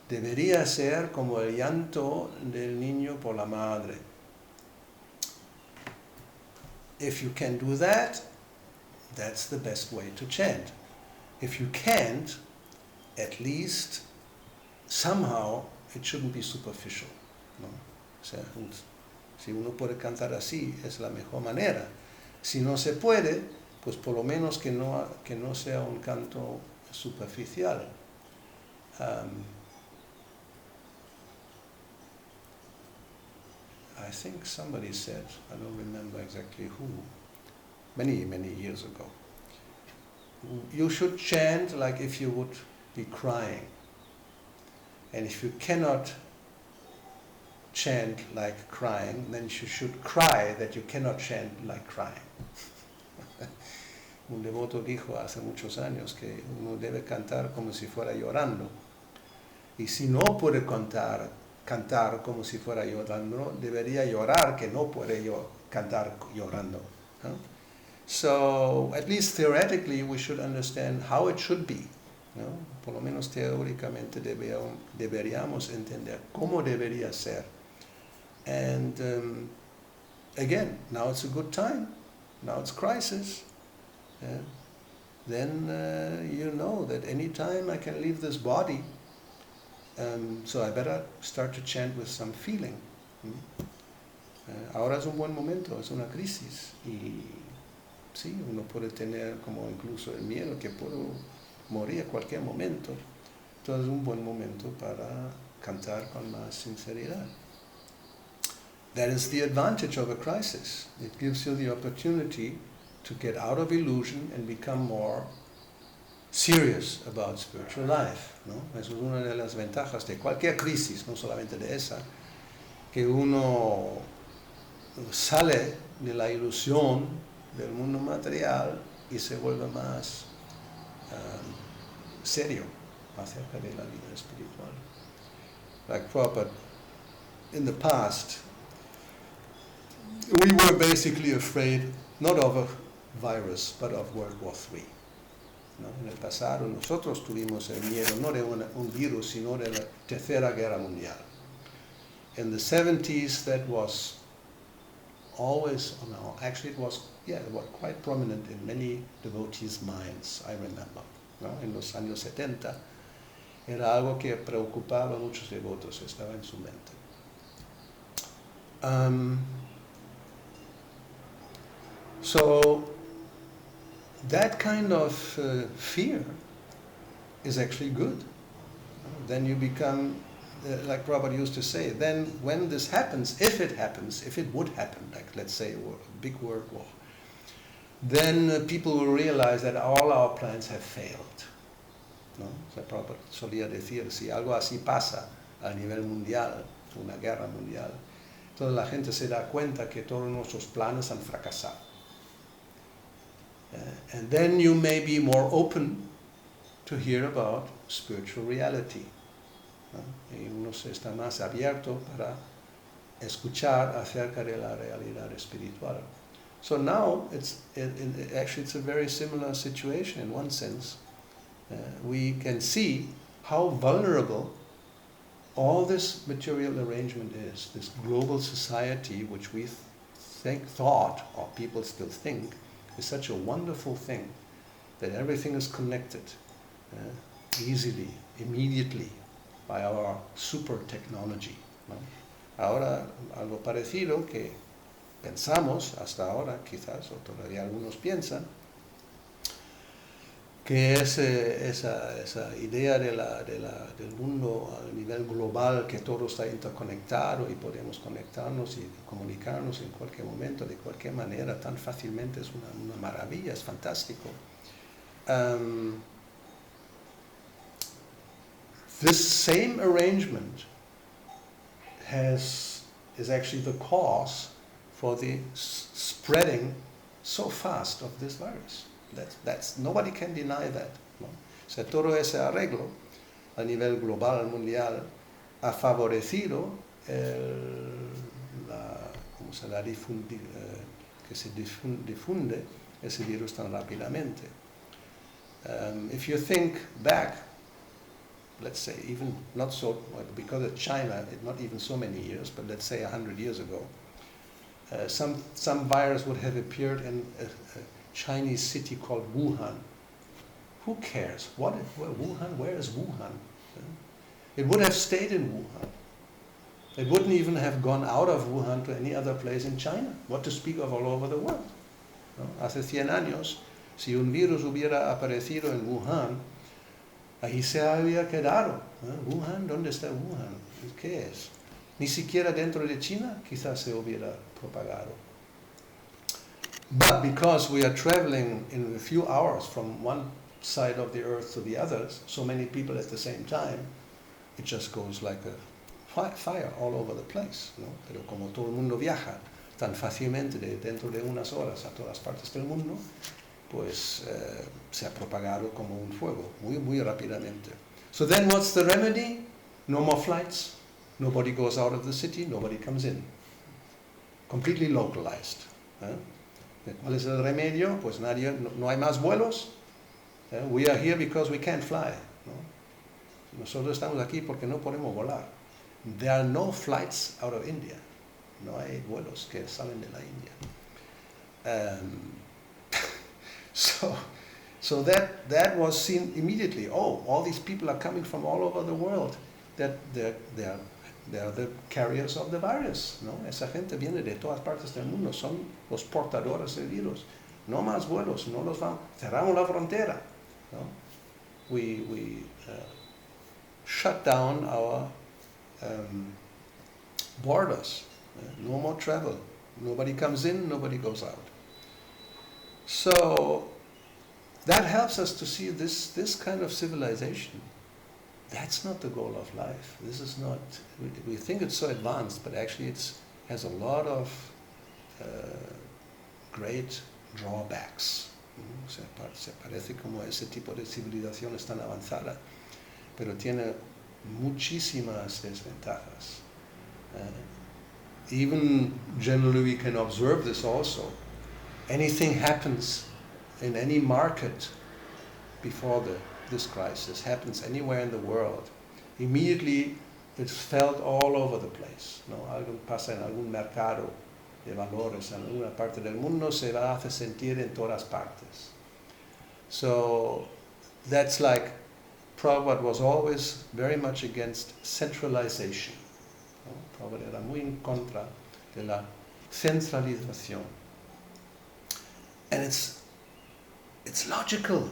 debería ser como el llanto del niño por la madre. If you can do that, that's the best way to chant. If you can't, at least somehow it shouldn't be superficial, ¿no? O sea, si uno puede cantar así, es la mejor manera. Si no se puede, pues por lo menos que no sea un canto superficial. I think somebody said, I don't remember exactly who, many, many years ago, you should chant like if you would be crying. And if you cannot chant like crying, then you should cry that you cannot chant like crying. Un devoto dijo hace muchos años que uno debe cantar como si fuera llorando. Y si no puede cantar como si fuera llorando, debería llorar que no puede cantar llorando. ¿No? So, at least theoretically, we should understand how it should be. ¿No? Por lo menos teóricamente deberíamos entender cómo debería ser. And again, now it's a good time. Now it's crisis. Then you know that any time I can leave this body, so I better start to chant with some feeling. Ahora es un buen momento, es una crisis. Y sí, uno puede tener como incluso el miedo que puedo morir a cualquier momento. Entonces es un buen momento para cantar con más sinceridad. That is the advantage of a crisis. It gives you the opportunity to get out of illusion and become more serious about spiritual life, ¿no? Eso es una de las ventajas de cualquier crisis, no solamente de esa, que uno sale de la ilusión del mundo material y se vuelve más serio acerca de la vida espiritual. Like Prabhupada, in the past, we were basically afraid not of a virus, but of World War III. ¿No? En el pasado nosotros tuvimos el miedo no de un virus, sino de la Tercera Guerra Mundial. In the 70s, that was always, no, actually it was quite prominent in many devotees' minds, I remember. ¿No? En los años 70 era algo que preocupaba a muchos devotos, estaba en su mente. So that kind of fear is actually good. Then you become, like Prabhupada used to say, then when this happens, if it would happen, like let's say a big world war, then people will realize that all our plans have failed. ¿No? O sea, Prabhupada solía decir, si algo así pasa a nivel mundial, una guerra mundial, toda la gente se da cuenta que todos nuestros planes han fracasado. And then you may be more open to hear about spiritual reality. ¿No? Y uno se está más abierto para escuchar acerca de la realidad espiritual. So now actually it's a very similar situation in one sense. We can see how vulnerable all this material arrangement is, this global society which we thought, or people still think, is such a wonderful thing, that everything is connected easily, immediately, by our super technology. ¿No? Ahora, algo parecido que pensamos hasta ahora, quizás, o todavía algunos piensan, que es esa idea del mundo a nivel global, que todo está interconectado y podemos conectarnos y comunicarnos en cualquier momento, de cualquier manera, tan fácilmente, es una maravilla, es fantástico. This same arrangement is actually the cause for the spreading so fast of this virus. That's nobody can deny that. ¿No? O sea, todo ese arreglo a nivel global, mundial, ha favorecido que se difunde ese virus tan rápidamente. If you think back, let's say even not so, well, because of China, not even so many years, but let's say 100 years ago, some virus would have appeared in a Chinese city called Wuhan. Who cares? Wuhan? Where is Wuhan? It would have stayed in Wuhan. It wouldn't even have gone out of Wuhan to any other place in China. What to speak of all over the world? ¿No? Hace 100 años, si un virus hubiera aparecido en Wuhan, ahí se había quedado. Wuhan, ¿dónde está Wuhan? ¿Qué es? Ni siquiera dentro de China quizás se hubiera propagado. But because we are traveling in a few hours from one side of the earth to the other, so many people at the same time, it just goes like a fire all over the place. ¿No? Pero como todo el mundo viaja tan fácilmente dentro de unas horas a todas partes del mundo, pues se ha propagado como un fuego, muy, muy rápidamente. So then what's the remedy? No more flights, nobody goes out of the city, nobody comes in. Completely localized. ¿Cuál es el remedio? Pues no hay más vuelos. We are here because we can't fly. ¿No? Nosotros estamos aquí porque no podemos volar. There are no flights out of India. No hay vuelos que salen de la India. So that was seen immediately. Oh, all these people are coming from all over the world. That they are the carriers of the virus. ¿No? Esa gente viene de todas partes del mundo. Son los portadores del virus. No más vuelos. No los vamos. Cerramos la frontera. ¿No? We shut down our borders. No more travel. Nobody comes in, nobody goes out. So that helps us to see this kind of civilization. That's not the goal of life. This is not, we think it's so advanced, but actually it has a lot of great drawbacks. Se parece como ese tipo de civilización es tan avanzada, pero tiene muchísimas desventajas. Even generally we can observe this also. Anything happens in any market before this crisis, happens anywhere in the world, immediately it's felt all over the place. ¿No? Algo pasa en algún mercado de valores en alguna parte del mundo, se va a hacer sentir en todas partes. So that's like Prabhupada was always very much against centralization. ¿No? Prabhupada era muy en contra de la centralización. And it's logical.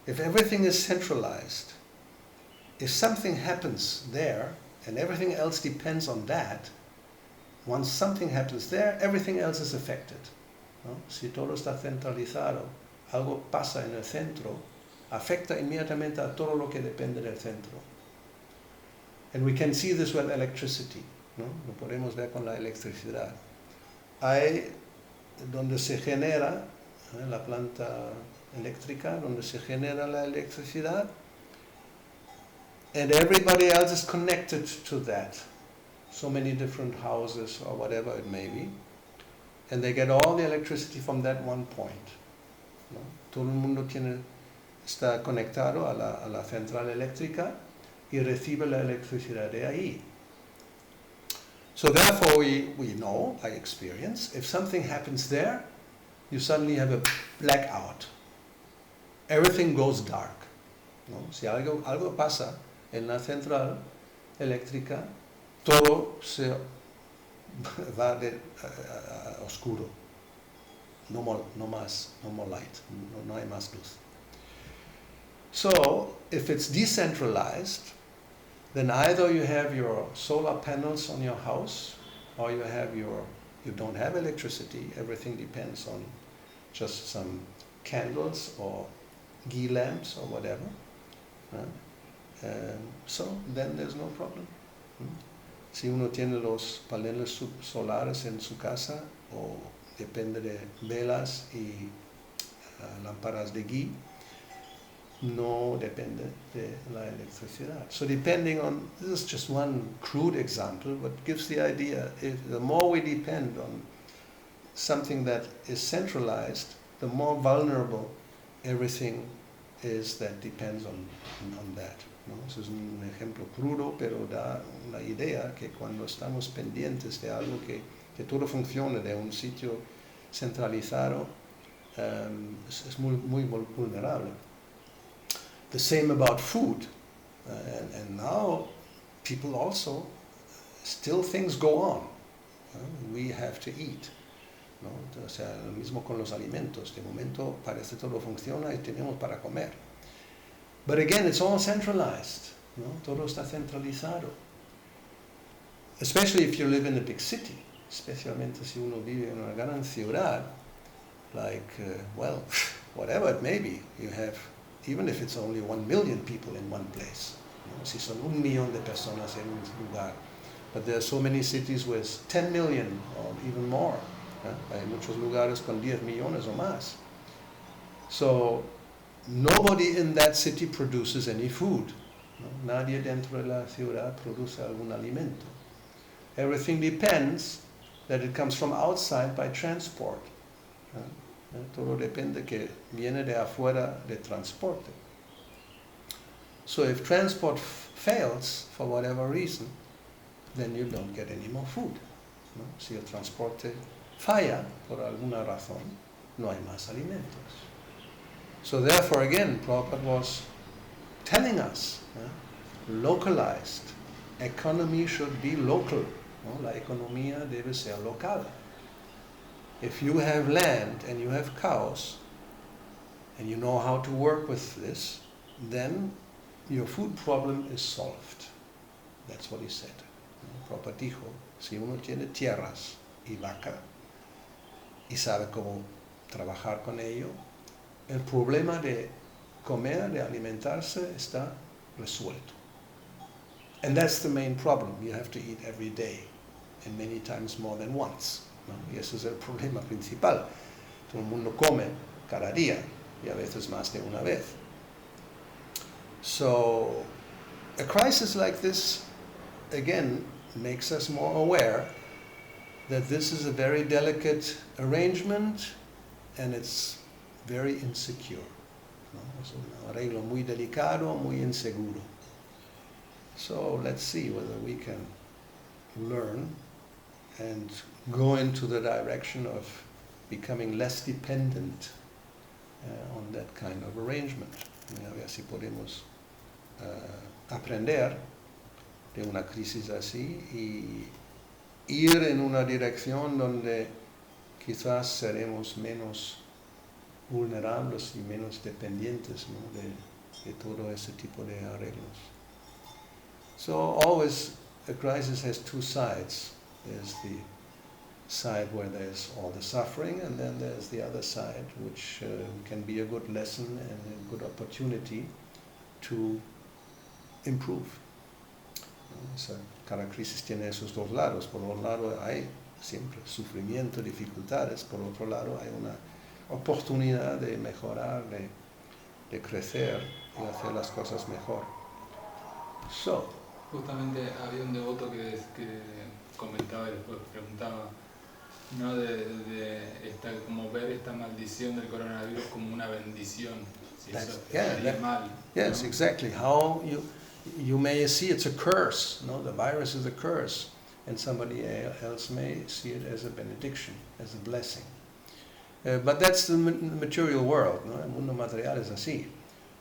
If everything is centralized, if something happens there and everything else depends on that, once something happens there, everything else is affected, ¿no? Si todo está centralizado, algo pasa en el centro, afecta inmediatamente a todo lo que depende del centro. And we can see this with electricity, ¿no? Lo podemos ver con la electricidad. Hay donde se genera la planta eléctrica, donde se genera la electricidad, and everybody else is connected to that. So many different houses or whatever it may be, and they get all the electricity from that one point, ¿no? Todo el mundo está conectado a la central eléctrica y recibe la electricidad de ahí. So therefore we know by experience, if something happens there, you suddenly have a blackout. Everything goes dark, ¿no? Si algo pasa en la central eléctrica, todo se va a oscuro. No more light, no hay más luz. So, if it's decentralized, then either you have your solar panels on your house, or you don't have electricity. Everything depends on just some candles or ghee lamps or whatever. So then there's no problem. Si uno tiene los paneles solares en su casa, o depende de velas y lámparas de ghee, no depende de la electricidad. So depending on, this is just one crude example, but gives the idea, if the more we depend on something that is centralized, the more vulnerable everything is that depends on that, ¿no? Eso es un ejemplo crudo, pero da una idea que cuando estamos pendientes de algo que todo funcione de un sitio centralizado, es muy vulnerable. The same about food, and now people also, still things go on. We have to eat, ¿no? O sea, lo mismo con los alimentos. De momento parece todo funciona y tenemos para comer. But again, it's all centralized, ¿no? Todo está centralizado. Especially if you live in a big city, especialmente si uno vive en una gran ciudad, like, whatever it may be, you have, even if it's only 1 million people in one place, ¿no? Si son 1 millón de personas en un lugar, but there are so many cities with 10 million or even more, ¿eh? Hay muchos lugares con 10 millones o más. So nobody in that city produces any food, ¿no? Nadie dentro de la ciudad produce algún alimento. Everything depends that it comes from outside by transport. Todo depende que viene de afuera de transporte. So if transport fails for whatever reason, then you don't get any more food, ¿no? Si el transporte falla por alguna razón, no hay más alimentos. So therefore again, Prabhupada was telling us, localized. Economy should be local, ¿no? La economía debe ser local. If you have land and you have cows, and you know how to work with this, then your food problem is solved. That's what he said. Prabhupada dijo, si uno tiene tierras y vaca, y sabe cómo trabajar con ello, el problema de comer, de alimentarse, está resuelto. And that's the main problem. You have to eat every day, and many times more than once, ¿no? Y ese es el problema principal. Todo el mundo come cada día, y a veces más de una vez. So, a crisis like this, again, makes us more aware that this is a very delicate arrangement, and it's very insecure, ¿no? Es un arreglo muy delicado, muy inseguro. So let's see whether we can learn and go into the direction of becoming less dependent on that kind of arrangement. A ver si podemos aprender de una crisis así y ir en una dirección donde quizás seremos menos vulnerables y menos dependientes, ¿no? de todo ese tipo de arreglos. So always a crisis has two sides. There's the side where there's all the suffering, and then there's the other side, which can be a good lesson and a good opportunity to improve. O sea, cada crisis tiene esos dos lados. Por un lado hay siempre sufrimiento, dificultades. Por otro lado hay una oportunidad de mejorar, de crecer y hacer las cosas mejor. So, justamente había un devoto que comentaba y después preguntaba, ¿no? de como ver esta maldición del coronavirus como una bendición. Si eso estaría mal. Yes, ¿no? exactly. How you may see it's a curse. No, the virus is a curse, and somebody else may see it as a benediction, as a blessing. But that's the material world. No, el mundo material es así.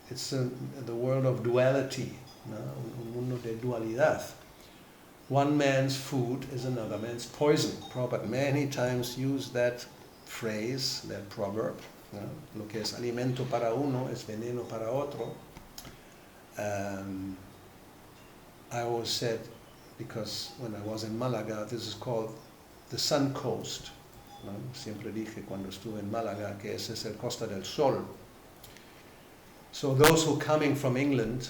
It's the world of duality. No, un mundo de dualidad. One man's food is another man's poison. Prabhupada many times used that phrase, that proverb. No? Lo que es alimento para uno es veneno para otro. I always said, because when I was in Malaga, this is called the Sun Coast. ¿No? Siempre dije cuando estuve en Málaga que ese es el Costa del Sol. So those who are coming from England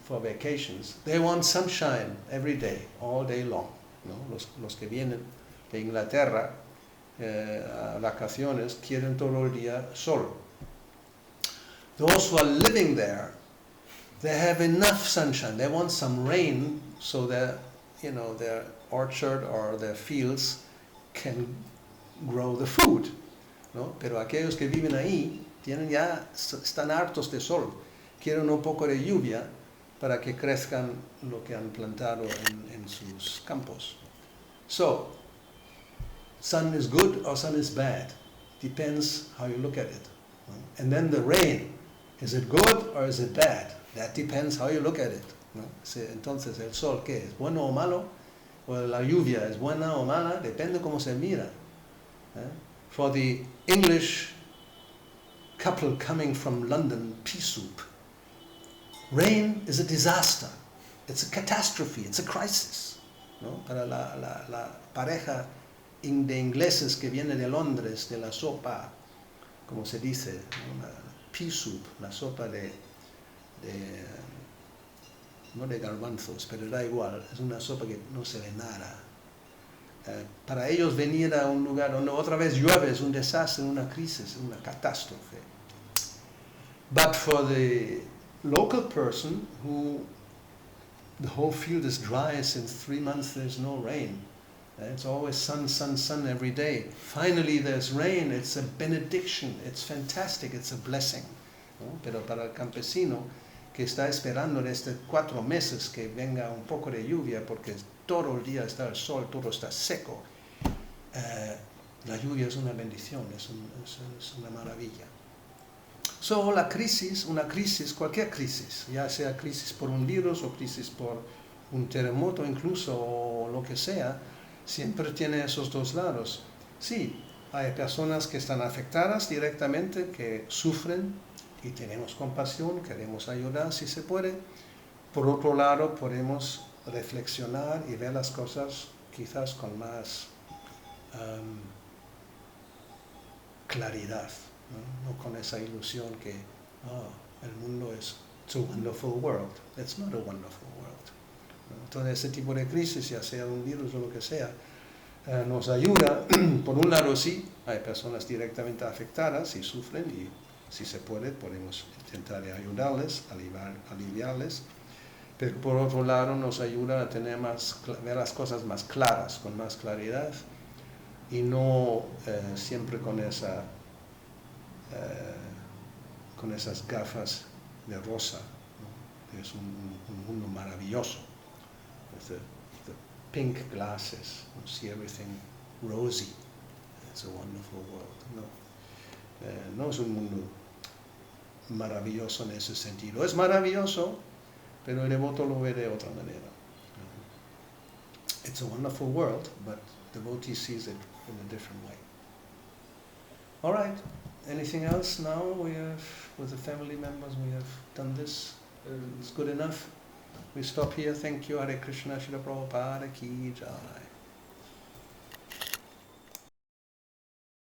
for vacations, they want sunshine every day, all day long. ¿No? Los que vienen de Inglaterra a vacaciones quieren todo el día sol. Those who are living there, they have enough sunshine. They want some rain so that their orchard or their fields can grow the food. ¿No? Pero aquellos que viven ahí están hartos de sol. Quieren un poco de lluvia para que crezcan lo que han plantado en sus campos. So, sun is good or sun is bad. Depends how you look at it. And then the rain, is it good or is it bad? That depends how you look at it. ¿No? Entonces, el sol, ¿qué es? ¿Bueno o malo? O la lluvia es buena o mala? Depende cómo se mira. For the English couple coming from London, pea soup, rain is a disaster. It's a catastrophe. It's a crisis. ¿No? Para la pareja de ingleses que viene de Londres, de la sopa, como se dice, ¿no? Pea soup, la sopa no de garbanzos, pero da igual, es una sopa que no se ve nada. Para ellos venir a un lugar donde otra vez llueve es un desastre, una crisis, una catástrofe. But for the local person who the whole field is dry since 3 months, there's no rain. It's always sun, sun, sun every day. Finally there's rain, it's a benediction, it's fantastic, it's a blessing. ¿No? Pero para el campesino que está esperando en estos 4 meses que venga un poco de lluvia porque todo el día está el sol, todo está seco, la lluvia es una bendición, es una maravilla. So la crisis, una crisis, cualquier crisis, ya sea crisis por un virus o crisis por un terremoto incluso o lo que sea, siempre tiene esos dos lados. Sí, hay personas que están afectadas directamente, que sufren y tenemos compasión, queremos ayudar si se puede. Por otro lado, podemos reflexionar y ver las cosas quizás con más claridad, ¿no? Con esa ilusión que el mundo es it's a wonderful world. It's not a wonderful world. ¿No? Entonces ese tipo de crisis, ya sea un virus o lo que sea, nos ayuda. Por un lado sí, hay personas directamente afectadas y sufren y si se puede podemos intentar ayudarles, aliviarles, pero por otro lado nos ayuda a ver las cosas más claras, con más claridad y no siempre con esas gafas de rosa, ¿no? Es un mundo maravilloso. The pink glasses, you see everything rosy. It's a wonderful world. No es un mundo maravilloso en ese sentido. Es maravilloso, pero el devoto lo ve de otra manera. It's a wonderful world, but the devotee sees it in a different way. All right. Anything else now? We have, with the family members, we have done this. It's good enough. We stop here. Thank you. Hare Krishna. Srila Prabhupada ki jai.